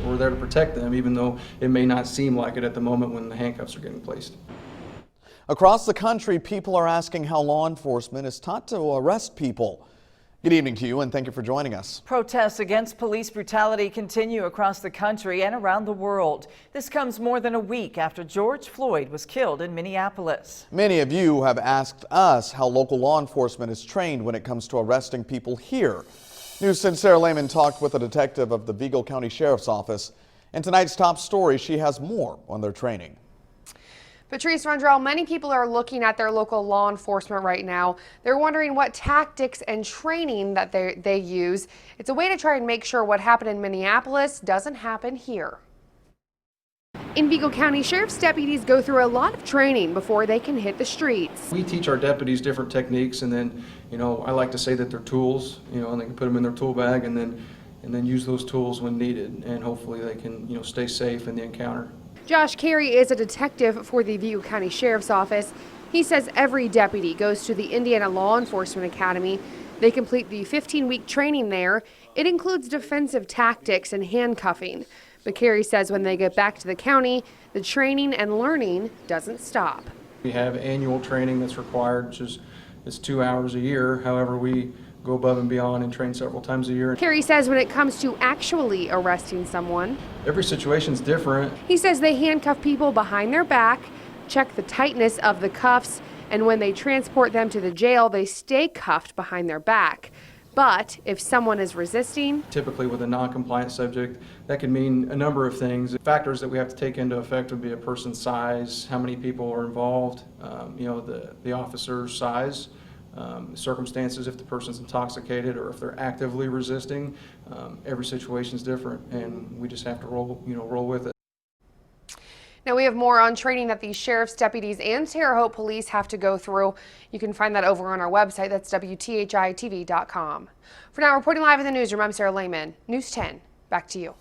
We're there to protect them, even though it may not seem like it at the moment when the handcuffs are getting placed. Across the country, people are asking how law enforcement is taught to arrest people. Good evening to you, and thank you for joining us. Protests against police brutality continue across the country and around the world. This comes more than a week after George Floyd was killed in Minneapolis. Many of you have asked us how local law enforcement is trained when it comes to arresting people here. News 10's Sarah Lehman talked with a detective of the Vigo County Sheriff's Office. In tonight's top story, she has more on their training. Patrice Rundrell, many people are looking at their local law enforcement right now. They're wondering what tactics and training that they use. It's a way to try and make sure what happened in Minneapolis doesn't happen here. In Vigo County, Sheriff's deputies go through a lot of training before they can hit the streets. We teach our deputies different techniques, and then, I like to say that they're tools, and they can put them in their tool bag and then use those tools when needed, and hopefully they can, stay safe in the encounter. Josh Carey is a detective for the Vigo County Sheriff's Office. He says every deputy goes to the Indiana Law Enforcement Academy. They complete the 15-week training there. It includes defensive tactics and handcuffing. But Carey says when they get back to the county, the training and learning doesn't stop. We have annual training that's required, which is 2 hours a year. However, we go above and beyond and train several times a year. Carey says when it comes to actually arresting someone, every situation's different. He says they handcuff people behind their back, check the tightness of the cuffs, and when they transport them to the jail, they stay cuffed behind their back. But if someone is resisting, typically with a non-compliant subject, that could mean a number of things. Factors that we have to take into effect would be a person's size, how many people are involved, the officer's size, circumstances, if the person's intoxicated or if they're actively resisting. Every situation is different, and we just have to roll with it. Now we have more on training that these sheriff's deputies and Terre Haute police have to go through. You can find that over on our website. That's WTHI-TV.com. For now, reporting live in the newsroom, I'm Sarah Lehman. News 10, back to you.